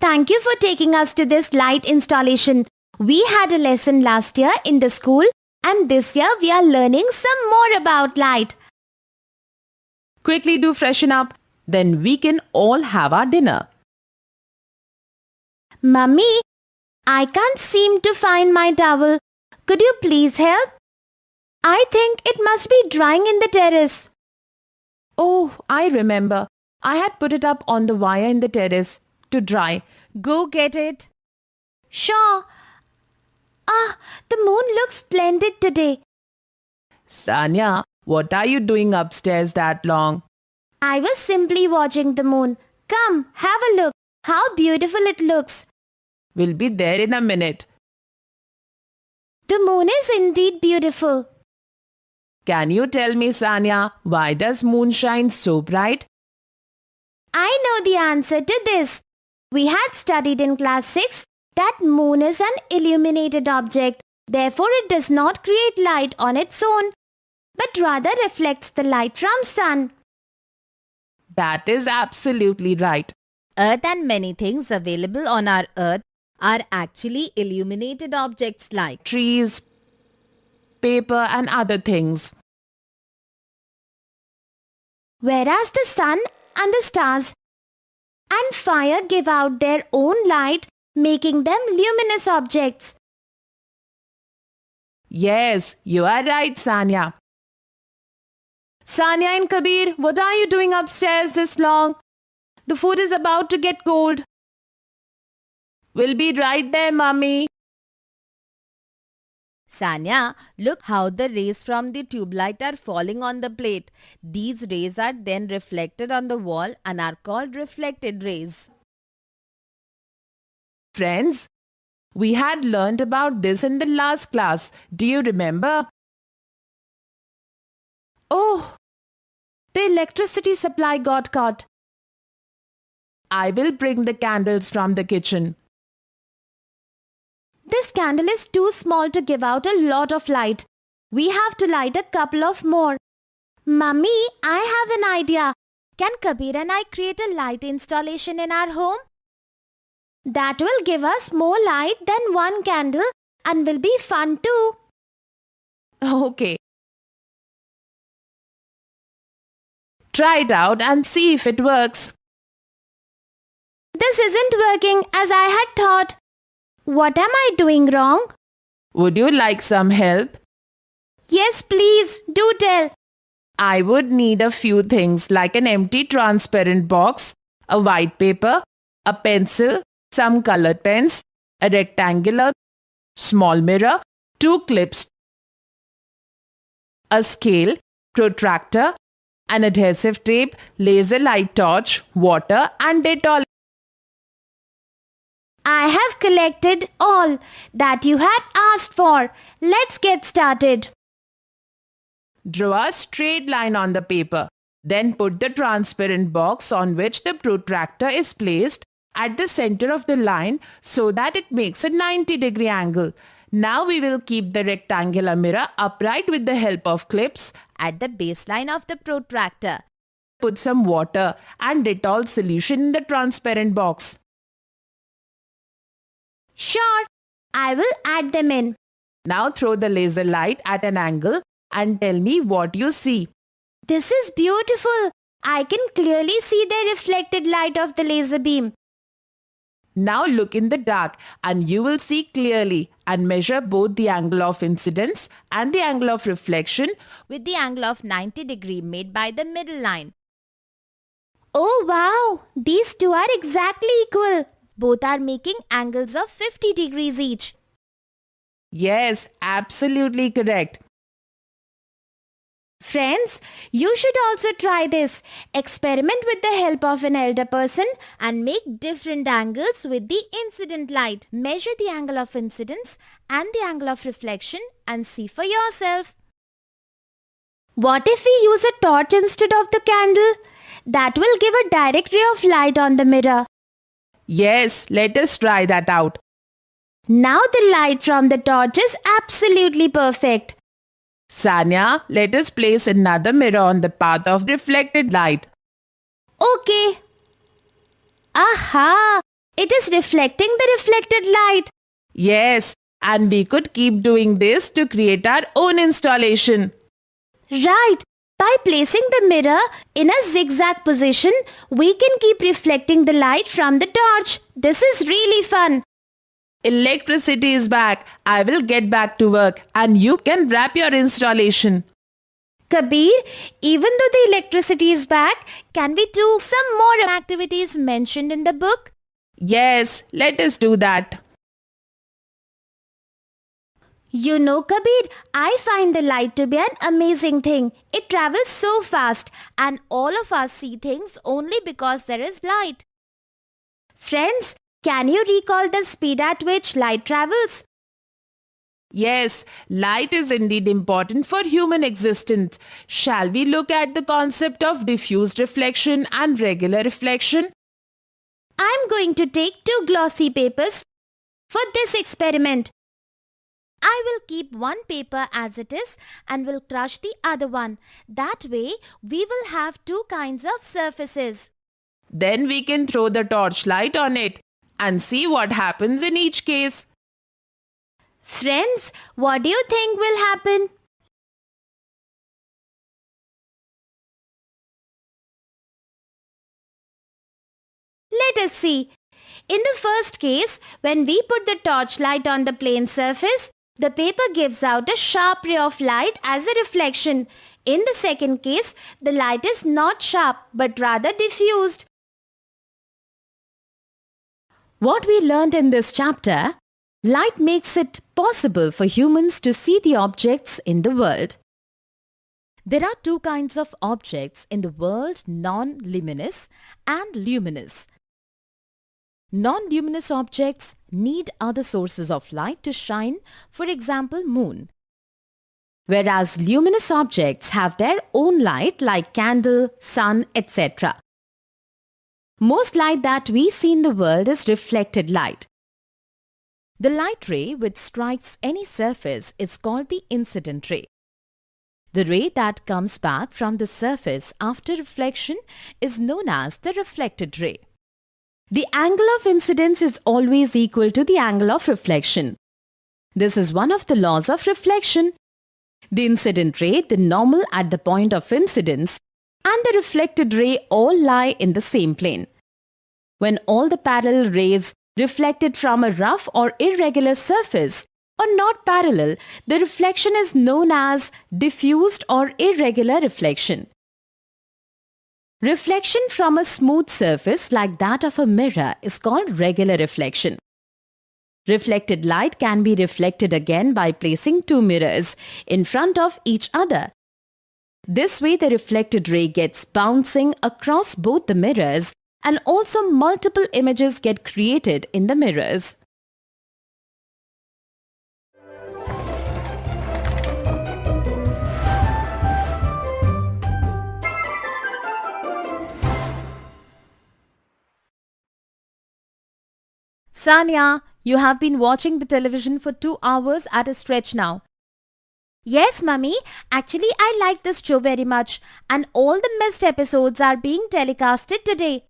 Thank you for taking us to this light installation. We had a lesson last year in the school and this year we are learning some more about light. Quickly do freshen up, then we can all have our dinner. Mummy, I can't seem to find my towel. Could you please help? I think it must be drying in the terrace. Oh, I remember. I had put it up on the wire in the terrace to dry. Go get it. Sure. The moon looks splendid today. Sanya, what are you doing upstairs that long? I was simply watching the moon. Come, have a look. How beautiful it looks. We'll be there in a minute. The moon is indeed beautiful. Can you tell me, Sanya, why does moon shine so bright? I know the answer to this. We had studied in class 6 that moon is an illuminated object. Therefore, it does not create light on its own, but rather reflects the light from sun. That is absolutely right. Earth and many things available on our earth are actually illuminated objects like Trees, paper and other things. Whereas the sun and the stars and fire give out their own light, making them luminous objects. Yes, you are right, Sanya. Sanya and Kabir, what are you doing upstairs this long? The food is about to get cold. We'll be right there, Mummy. Sanya, look how the rays from the tube light are falling on the plate. These rays are then reflected on the wall and are called reflected rays. Friends, we had learnt about this in the last class. Do you remember? Oh, the electricity supply got cut. I will bring the candles from the kitchen. This candle is too small to give out a lot of light. We have to light a couple of more. Mummy, I have an idea. Can Kabir and I create a light installation in our home? That will give us more light than one candle and will be fun too. Okay. Try it out and see if it works. This isn't working as I had thought. What am I doing wrong? Would you like some help? Yes, please, do tell. I would need a few things like an empty transparent box, a white paper, a pencil, some colored pens, a rectangular small mirror, 2 clips, a scale, protractor, an adhesive tape, laser light torch, water and Dettol. I have collected all that you had asked for. Let's get started. Draw a straight line on the paper. Then put the transparent box on which the protractor is placed at the center of the line so that it makes a 90-degree angle. Now we will keep the rectangular mirror upright with the help of clips At the baseline of the protractor, put some water and Dettol solution in the transparent box. Sure, I will add them in. Now throw the laser light at an angle and tell me what you see. This is beautiful. I can clearly see the reflected light of the laser beam. Now look in the dark and you will see clearly and measure both the angle of incidence and the angle of reflection with the angle of 90 degree made by the middle line. Oh wow, these two are exactly equal. Both are making angles of 50 degrees each. Yes, absolutely correct. Friends, you should also try this. Experiment with the help of an elder person and make different angles with the incident light. Measure the angle of incidence and the angle of reflection and see for yourself. What if we use a torch instead of the candle? That will give a direct ray of light on the mirror. Yes, let us try that out. Now the light from the torch is absolutely perfect. Sanya, let us place another mirror on the path of reflected light. Okay. Aha! It is reflecting the reflected light. Yes, and we could keep doing this to create our own installation. Right. By placing the mirror in a zigzag position, we can keep reflecting the light from the torch. This is really fun. Electricity is back. I will get back to work and you can wrap your installation. Kabir, even though the electricity is back, can we do some more activities mentioned in the book? Yes, let us do that. You know, Kabir, I find the light to be an amazing thing. It travels so fast and all of us see things only because there is light. Friends, can you recall the speed at which light travels? Yes, light is indeed important for human existence. Shall we look at the concept of diffused reflection and regular reflection? I'm going to take 2 glossy papers for this experiment. I will keep one paper as it is and will crush the other one. That way, we will have 2 kinds of surfaces. Then we can throw the torchlight on it and see what happens in each case. Friends, what do you think will happen? Let us see. In the first case, when we put the torchlight on the plane surface, the paper gives out a sharp ray of light as a reflection. In the second case, the light is not sharp but rather diffused. What we learned in this chapter, light makes it possible for humans to see the objects in the world. There are 2 kinds of objects in the world, non-luminous and luminous. Non-luminous objects need other sources of light to shine, for example, moon. Whereas luminous objects have their own light like candle, sun, etc. Most light that we see in the world is reflected light. The light ray which strikes any surface is called the incident ray. The ray that comes back from the surface after reflection is known as the reflected ray. The angle of incidence is always equal to the angle of reflection. This is one of the laws of reflection. The incident ray, the normal at the point of incidence, and the reflected ray all lie in the same plane. When all the parallel rays reflected from a rough or irregular surface are not parallel, the reflection is known as diffused or irregular reflection. Reflection from a smooth surface like that of a mirror is called regular reflection. Reflected light can be reflected again by placing 2 mirrors in front of each other. This way the reflected ray gets bouncing across both the mirrors and also multiple images get created in the mirrors. Sanya, you have been watching the television for 2 hours at a stretch now. Yes, Mummy. Actually, I like this show very much and all the missed episodes are being telecasted today.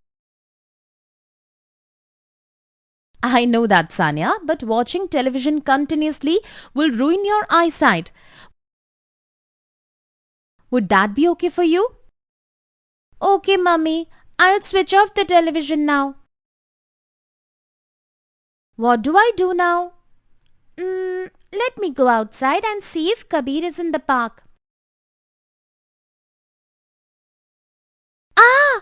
I know that, Sanya, but watching television continuously will ruin your eyesight. Would that be okay for you? Okay, Mummy. I'll switch off the television now. What do I do now? Let me go outside and see if Kabir is in the park. Ah!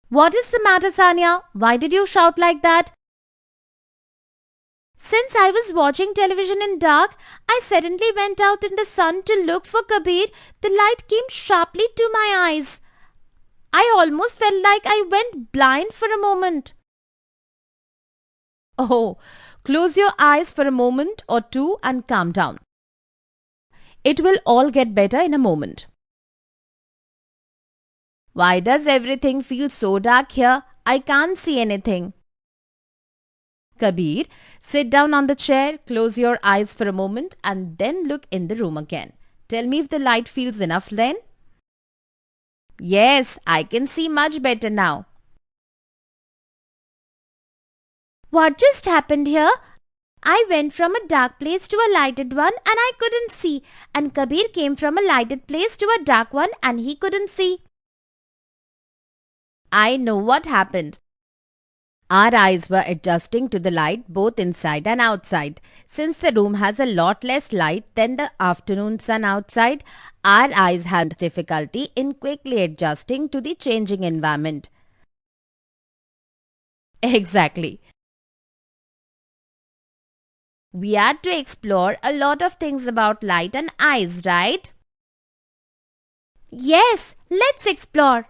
What is the matter, Sanya? Why did you shout like that? Since I was watching television in dark, I suddenly went out in the sun to look for Kabir. The light came sharply to my eyes. I almost felt like I went blind for a moment. Oh, close your eyes for a moment or 2 and calm down. It will all get better in a moment. Why does everything feel so dark here? I can't see anything. Kabir, sit down on the chair, close your eyes for a moment and then look in the room again. Tell me if the light feels enough then. Yes, I can see much better now. What just happened here? I went from a dark place to a lighted one and I couldn't see. And Kabir came from a lighted place to a dark one and he couldn't see. I know what happened. Our eyes were adjusting to the light both inside and outside. Since the room has a lot less light than the afternoon sun outside, our eyes had difficulty in quickly adjusting to the changing environment. Exactly. We had to explore a lot of things about light and eyes, right? Yes, let's explore.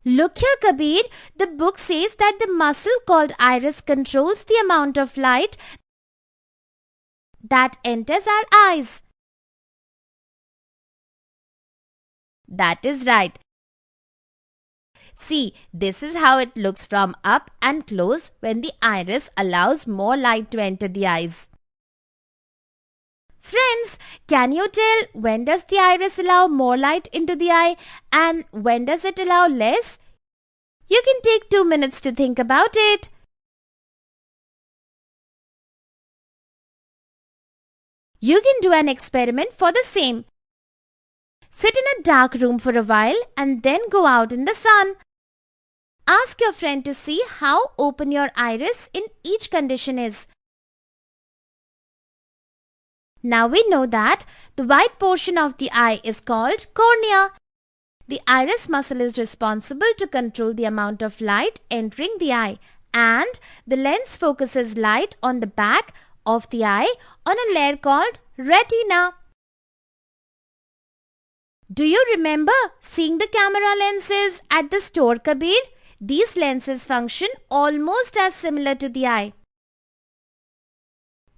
Look here, Kabir. The book says that the muscle called iris controls the amount of light that enters our eyes. That is right. See, this is how it looks from up and close when the iris allows more light to enter the eyes. Friends, can you tell when does the iris allow more light into the eye and when does it allow less? You can take 2 minutes to think about it. You can do an experiment for the same. Sit in a dark room for a while and then go out in the sun. Ask your friend to see how open your iris in each condition is. Now we know that the white portion of the eye is called cornea. The iris muscle is responsible to control the amount of light entering the eye, and the lens focuses light on the back of the eye on a layer called retina. Do you remember seeing the camera lenses at the store, Kabir? These lenses function almost as similar to the eye.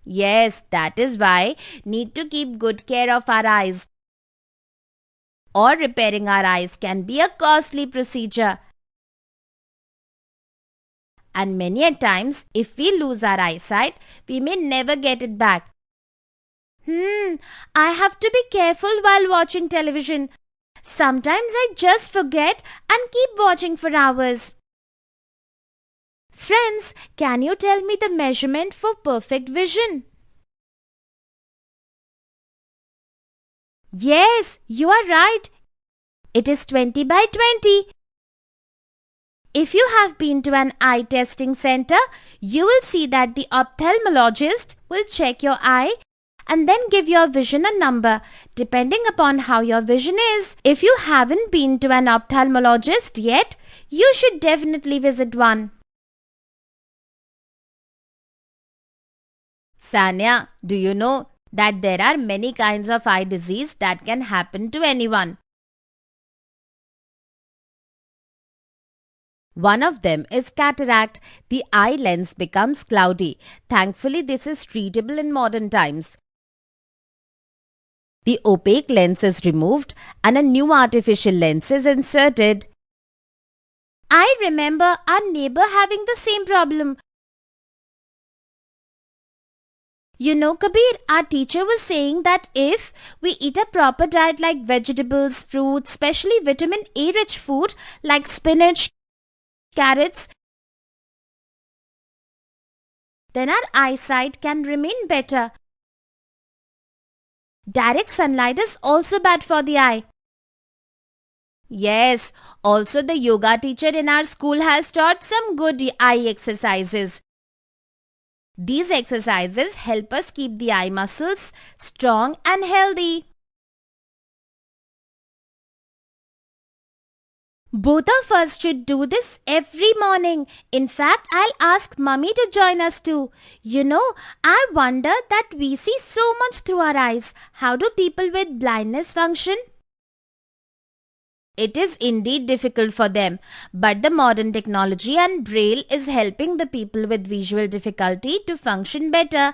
Yes, that is why need to keep good care of our eyes. Or repairing our eyes can be a costly procedure. And many a times, if we lose our eyesight, we may never get it back. I have to be careful while watching television. Sometimes I just forget and keep watching for hours. Friends, can you tell me the measurement for perfect vision? Yes, you are right. It is 20 by 20. If you have been to an eye testing center, you will see that the ophthalmologist will check your eye and then give your vision a number depending upon how your vision is. If you haven't been to an ophthalmologist yet, you should definitely visit one. Sanya, do you know that there are many kinds of eye disease that can happen to anyone? One of them is cataract. The eye lens becomes cloudy. Thankfully, this is treatable in modern times. The opaque lens is removed and a new artificial lens is inserted. I remember our neighbor having the same problem. You know, Kabir, our teacher was saying that if we eat a proper diet like vegetables, fruits, especially vitamin A rich food like spinach, carrots, then our eyesight can remain better. Direct sunlight is also bad for the eye. Yes, also the yoga teacher in our school has taught some good eye exercises. These exercises help us keep the eye muscles strong and healthy. Both of us should do this every morning. In fact, I'll ask Mummy to join us too. You know, I wonder that we see so much through our eyes. How do people with blindness function? It is indeed difficult for them, but the modern technology and braille is helping the people with visual difficulty to function better.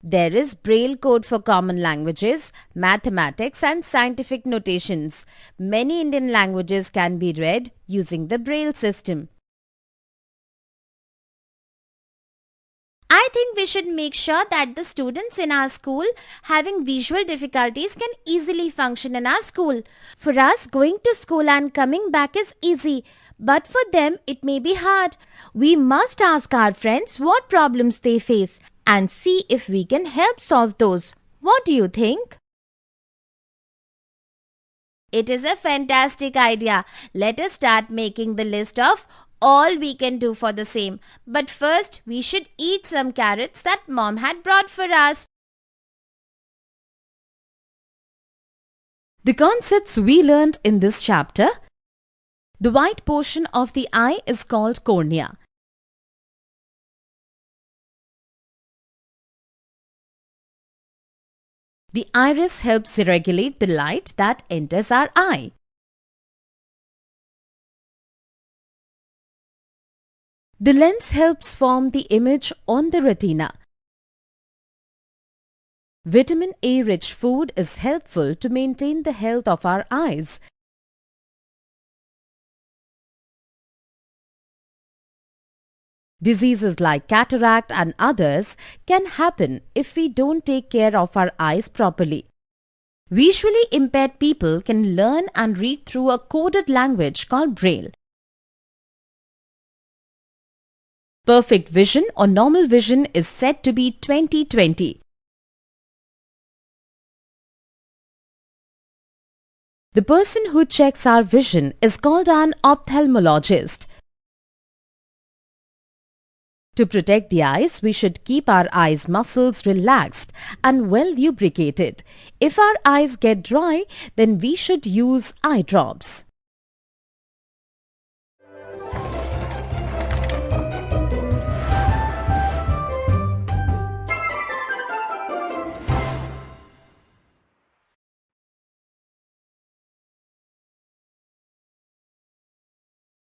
There is braille code for common languages, mathematics and scientific notations. Many Indian languages can be read using the braille system. I think we should make sure that the students in our school having visual difficulties can easily function in our school. For us, going to school and coming back is easy, but for them it may be hard. We must ask our friends what problems they face and see if we can help solve those. What do you think? It is a fantastic idea. Let us start making the list of all we can do for the same. But first, we should eat some carrots that Mom had brought for us. The concepts we learned in this chapter. The white portion of the eye is called cornea. The iris helps regulate the light that enters our eye. The lens helps form the image on the retina. Vitamin A-rich food is helpful to maintain the health of our eyes. Diseases like cataract and others can happen if we don't take care of our eyes properly. Visually impaired people can learn and read through a coded language called Braille. Perfect vision or normal vision is said to be 20/20. The person who checks our vision is called an ophthalmologist. To protect the eyes, we should keep our eyes muscles relaxed and well lubricated. If our eyes get dry, then we should use eye drops.